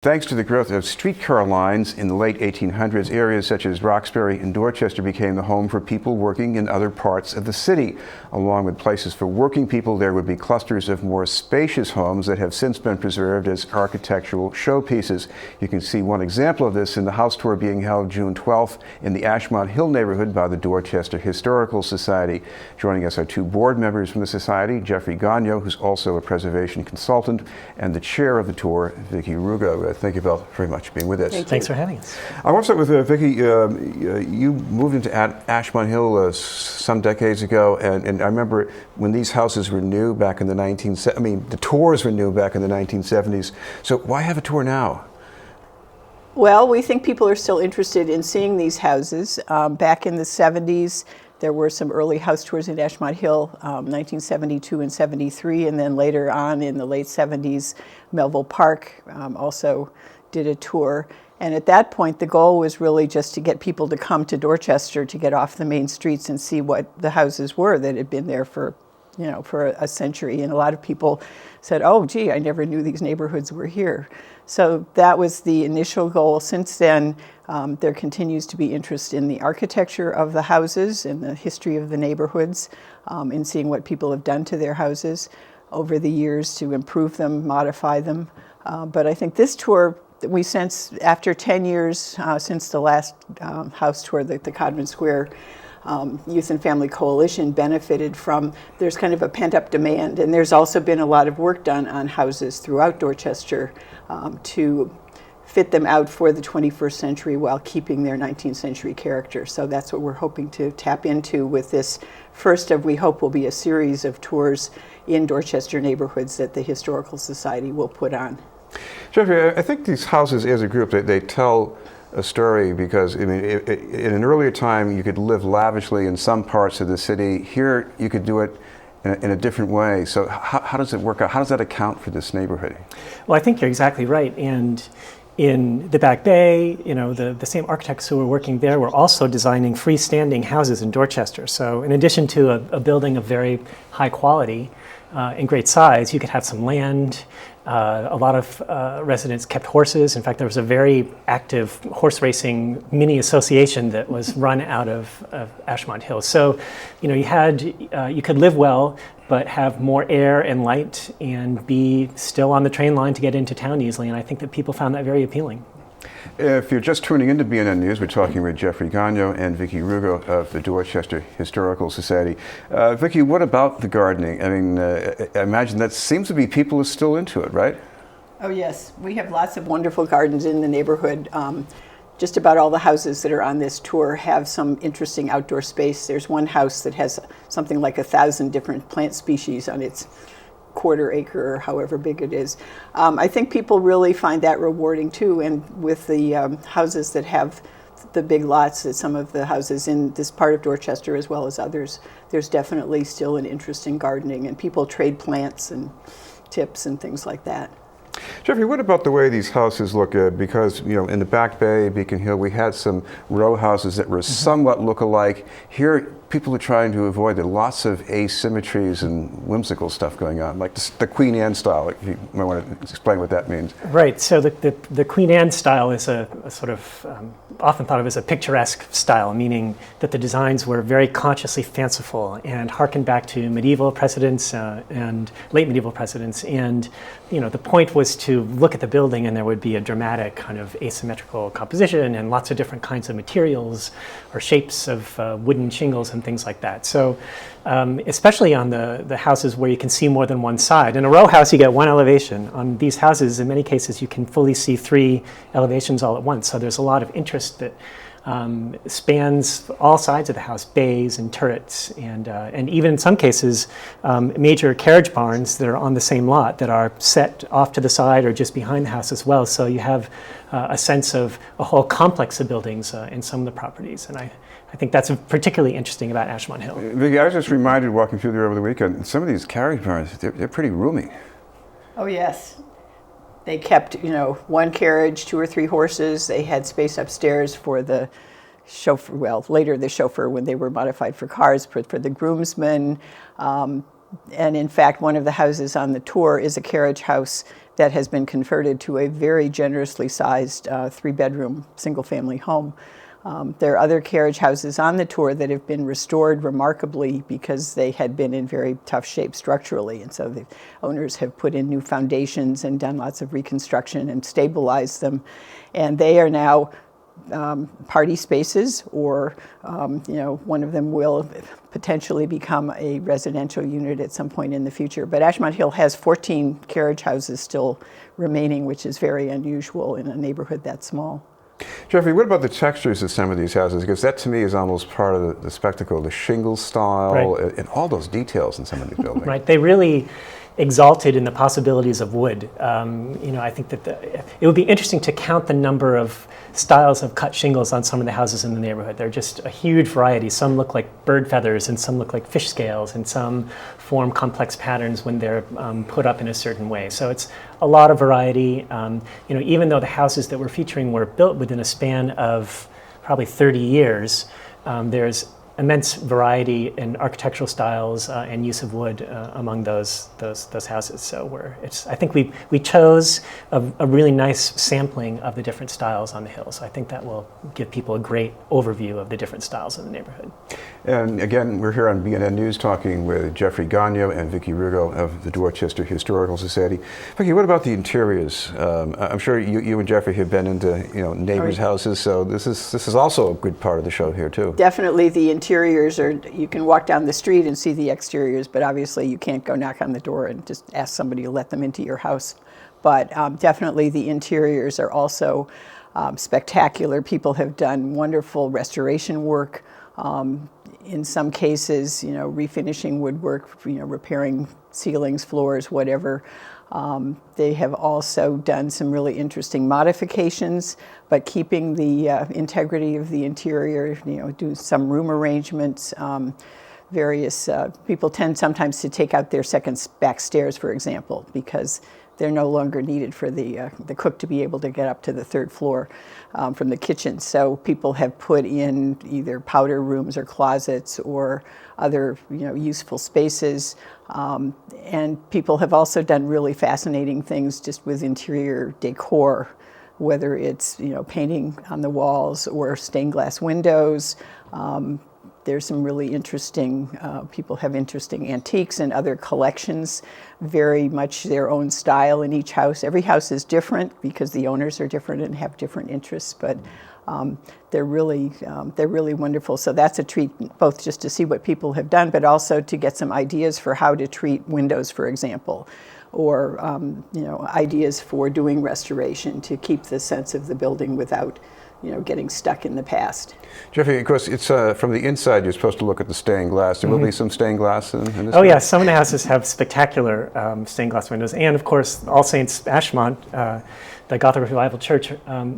Thanks to the growth of streetcar lines in the late 1800s, areas such as Roxbury and Dorchester became the home for people working in other parts of the city. Along with places for working people, there would be clusters of more spacious homes that have since been preserved as architectural showpieces. You can see one example of this in the house tour being held June 12th in the Ashmont Hill neighborhood by the Dorchester Historical Society. Joining us are two board members from the Society, Jeffrey Gonyeau, who's also a preservation consultant, and the chair of the tour, Vicki Rugo. Thank you both very much for being with us. Thanks for having us. I want to start with Vicki. You moved into Ashmont Hill some decades ago, and I remember when these houses were new back in the the tours were new back in the 1970s. So why have a tour now? Well, we think people are still interested in seeing these houses. Back in the 70s, there were some early house tours in Ashmont Hill, 1972 and 73, and then later on in the late 70s, Melville Park also did a tour. And at that point, the goal was really just to get people to come to Dorchester to get off the main streets and see what the houses were that had been there for a century. And a lot of people said, oh, gee, I never knew these neighborhoods were here. So that was the initial goal. Since then, there continues to be interest in the architecture of the houses and the history of the neighborhoods, in seeing what people have done to their houses over the years to improve them, modify them. But I think this tour, we sense after 10 years since the last house tour, the Codman Square Youth and Family Coalition benefited from, there's kind of a pent-up demand, and there's also been a lot of work done on houses throughout Dorchester to fit them out for the 21st century while keeping their 19th century character. So that's what we're hoping to tap into with this first of, we hope, will be a series of tours in Dorchester neighborhoods that the Historical Society will put on. Jeffrey, I think these houses as a group, they tell a story because, I mean, in an earlier time, you could live lavishly in some parts of the city. Here, you could do it in a different way. So how does it work out? How does that account for this neighborhood? Well, I think you're exactly right. And in the Back Bay, the same architects who were working there were also designing freestanding houses in Dorchester. So in addition to a building of very high quality and great size, you could have some land. A lot of residents kept horses. In fact, there was a very active horse racing mini association that was run out of Ashmont Hill. So, you could live well, but have more air and light and be still on the train line to get into town easily. And I think that people found that very appealing. If you're just tuning into BNN News, we're talking with Jeffrey Gonyeau and Vicki Rugo of the Dorchester Historical Society. Vicki, what about the gardening? I mean, I imagine that seems to be people are still into it, right? Oh yes, we have lots of wonderful gardens in the neighborhood. Just about all the houses that are on this tour have some interesting outdoor space. There's one house that has something like 1,000 different plant species on its quarter acre or however big it is. I think people really find that rewarding too, and with the houses that have the big lots, that some of the houses in this part of Dorchester as well as others, there's definitely still an interest in gardening, and people trade plants and tips and things like that. Jeffrey, what about the way these houses look? Because, in the Back Bay, Beacon Hill, we had some row houses that were somewhat look-alike. Here, people are trying to avoid lots of asymmetries and whimsical stuff going on, like the Queen Anne style. If you might want to explain what that means. Right. So the Queen Anne style is a sort of often thought of as a picturesque style, meaning that the designs were very consciously fanciful and harkened back to medieval precedents and late medieval precedents. And the point was to look at the building, and there would be a dramatic kind of asymmetrical composition and lots of different kinds of materials or shapes of wooden shingles and things like that. So especially on the houses where you can see more than one side. In a row house, you get one elevation. On these houses, in many cases, you can fully see 3 elevations all at once. So there's a lot of interest that spans all sides of the house, bays and turrets, and even in some cases, major carriage barns that are on the same lot that are set off to the side or just behind the house as well. So you have a sense of a whole complex of buildings in some of the properties. And I think that's particularly interesting about Ashmont Hill. Vicki, I was just reminded walking through there over the weekend, some of these carriage barns, they're pretty roomy. Oh yes. They kept, one carriage, 2 or 3 horses. They had space upstairs for the chauffeur, well, later the chauffeur when they were modified for cars, for the groomsmen. And in fact, one of the houses on the tour is a carriage house that has been converted to a very generously sized 3-bedroom single-family home. There are other carriage houses on the tour that have been restored remarkably because they had been in very tough shape structurally, and so the owners have put in new foundations and done lots of reconstruction and stabilized them, and they are now party spaces, or one of them will potentially become a residential unit at some point in the future. But Ashmont Hill has 14 carriage houses still remaining, which is very unusual in a neighborhood that small. Jeffrey, what about the textures of some of these houses? Because that to me is almost part of the spectacle, the shingle style, Right. and all those details in some of these buildings. Right, they really exalted in the possibilities of wood. I think that it would be interesting to count the number of styles of cut shingles on some of the houses in the neighborhood. They're just a huge variety. Some look like bird feathers, and some look like fish scales, and some form complex patterns when they're put up in a certain way. So it's a lot of variety. Even though the houses that we're featuring were built within a span of probably 30 years, there's immense variety in architectural styles and use of wood among those houses. So I think we chose a really nice sampling of the different styles on the hill. So I think that will give people a great overview of the different styles in the neighborhood. And again, we're here on BNN News talking with Jeffrey Gonyeau and Vicki Rugo of the Dorchester Historical Society. Vicki, what about the interiors? I'm sure you and Jeffrey have been into neighbors' houses, so this is also a good part of the show here too. Definitely the interiors you can walk down the street and see the exteriors, but obviously you can't go knock on the door and just ask somebody to let them into your house. But definitely the interiors are also spectacular. People have done wonderful restoration work. In some cases, refinishing woodwork, repairing ceilings, floors, whatever. They have also done some really interesting modifications, but keeping the integrity of the interior, do some room arrangements. Various people tend sometimes to take out their second back stairs, for example, because they're no longer needed for the cook to be able to get up to the 3rd floor from the kitchen. So people have put in either powder rooms or closets or other useful spaces. And people have also done really fascinating things just with interior decor, whether it's painting on the walls or stained glass windows. There's some really interesting, people have interesting antiques and other collections, very much their own style in each house. Every house is different because the owners are different and have different interests, but they're really wonderful. So that's a treat, both just to see what people have done, but also to get some ideas for how to treat windows, for example, or ideas for doing restoration to keep the sense of the building without getting stuck in the past. Jeffrey, of course, it's from the inside. You're supposed to look at the stained glass. There will be some stained glass in this. Oh, yes. Some of the houses have spectacular stained glass windows. And, of course, All Saints Ashmont, the Gothic Revival Church,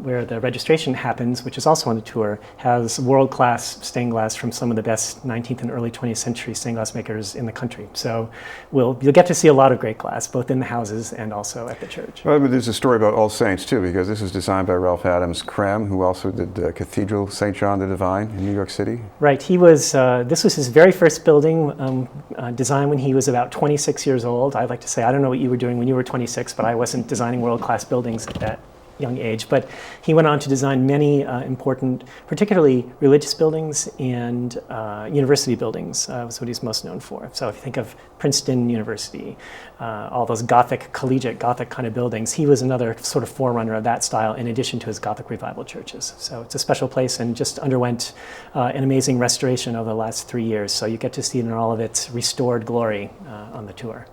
where the registration happens, which is also on the tour, has world-class stained glass from some of the best 19th and early 20th century stained glass makers in the country. So you'll get to see a lot of great glass, both in the houses and also at the church. Well, but there's a story about All Saints, too, because this is designed by Ralph Adams Krem, who also did Cathedral St. John the Divine in New York City. Right. He was. This was his very first building, designed when he was about 26 years old. I'd like to say, I don't know what you were doing when you were 26, but I wasn't designing world-class buildings at that young age. But he went on to design many important, particularly religious buildings and university buildings. Was what he's most known for. So if you think of Princeton University, all those Gothic, collegiate Gothic kind of buildings, he was another sort of forerunner of that style in addition to his Gothic revival churches. So it's a special place and just underwent an amazing restoration over the last 3 years. So you get to see it in all of its restored glory on the tour.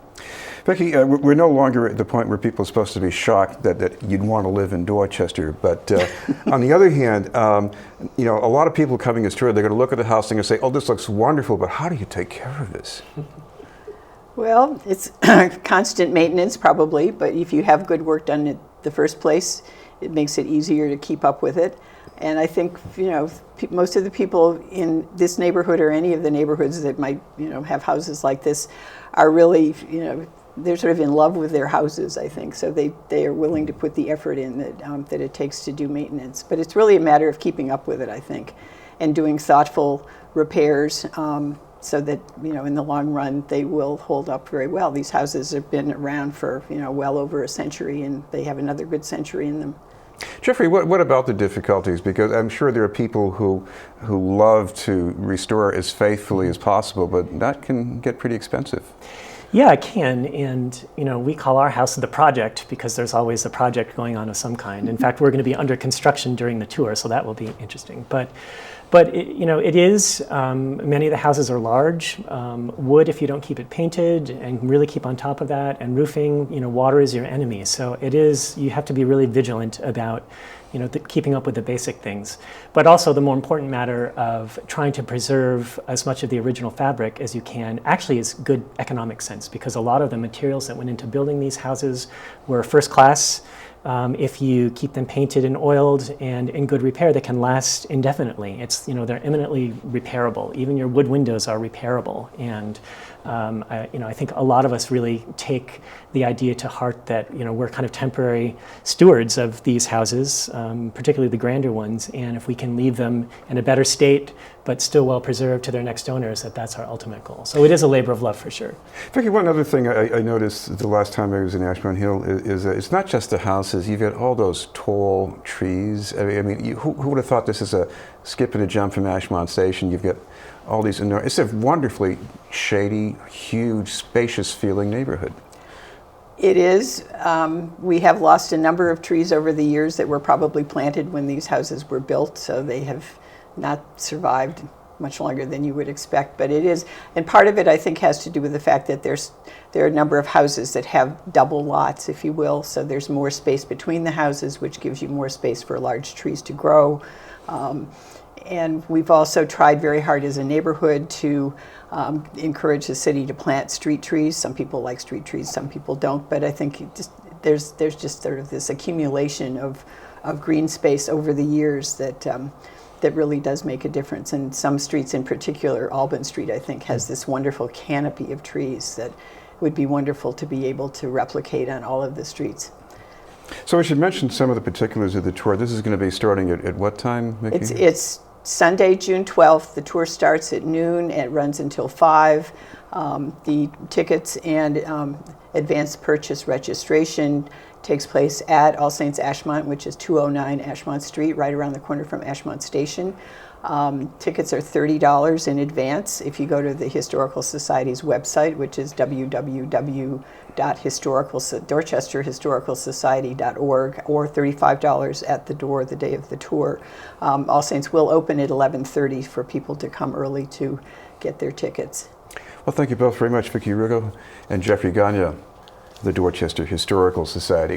Vicki, we're no longer at the point where people are supposed to be shocked that you'd want to live in Dorchester. But on the other hand, a lot of people coming as tour, they're going to look at the house and they're going to say, oh, this looks wonderful, but how do you take care of this? Well, it's constant maintenance probably, but if you have good work done in the first place, it makes it easier to keep up with it. And I think, most of the people in this neighborhood or any of the neighborhoods that might, have houses like this are really, they're sort of in love with their houses, I think. So they are willing to put the effort in that it takes to do maintenance. But it's really a matter of keeping up with it, I think, and doing thoughtful repairs. so that, in the long run, they will hold up very well. These houses have been around for, well over a century, and they have another good century in them. Jeffrey, what about the difficulties? Because I'm sure there are people who love to restore as faithfully as possible, but that can get pretty expensive. Yeah, it can, and we call our house the project because there's always a project going on of some kind. In fact, we're going to be under construction during the tour, so that will be interesting. But it is, many of the houses are large. Wood, if you don't keep it painted and really keep on top of that, and roofing, water is your enemy. So it is, you have to be really vigilant about keeping up with the basic things. But also the more important matter of trying to preserve as much of the original fabric as you can actually is good economic sense, because a lot of the materials that went into building these houses were first class. If you keep them painted and oiled and in good repair, they can last indefinitely. They're eminently repairable. Even your wood windows are repairable. And I think a lot of us really take the idea to heart that we're kind of temporary stewards of these houses, particularly the grander ones. And if we can leave them in a better state, but still well preserved to their next owners, that's our ultimate goal. So it is a labor of love for sure. Vicki, one other thing I noticed the last time I was in Ashmont Hill is it's not just the houses. You've got all those tall trees. I mean, who would have thought this is a skip and a jump from Ashmont Station? You've got all these it's a wonderfully shady, huge, spacious feeling neighborhood. It is. We have lost a number of trees over the years that were probably planted when these houses were built, so they have not survived much longer than you would expect. But it is, and part of it I think has to do with the fact that there are a number of houses that have double lots, if you will, so there's more space between the houses, which gives you more space for large trees to grow. And we've also tried very hard as a neighborhood to encourage the city to plant street trees. Some people like street trees, some people don't, but I think there's just sort of this accumulation of green space over the years that really does make a difference. And some streets in particular, Albin Street, I think, has this wonderful canopy of trees that would be wonderful to be able to replicate on all of the streets. So I should mention some of the particulars of the tour. This is going to be starting at what time, Vicki? It's Sunday, June 12th. The tour starts at noon and runs until 5. The tickets and advanced purchase registration takes place at All Saints Ashmont, which is 209 Ashmont Street, right around the corner from Ashmont Station. Tickets are $30 in advance. If you go to the Historical Society's website, which is www.dorchesterhistoricalsociety.org, or $35 at the door the day of the tour. All Saints will open at 11:30 for people to come early to get their tickets. Well, thank you both very much, Vicki Rugo and Jeffrey Gonyeau, the Dorchester Historical Society.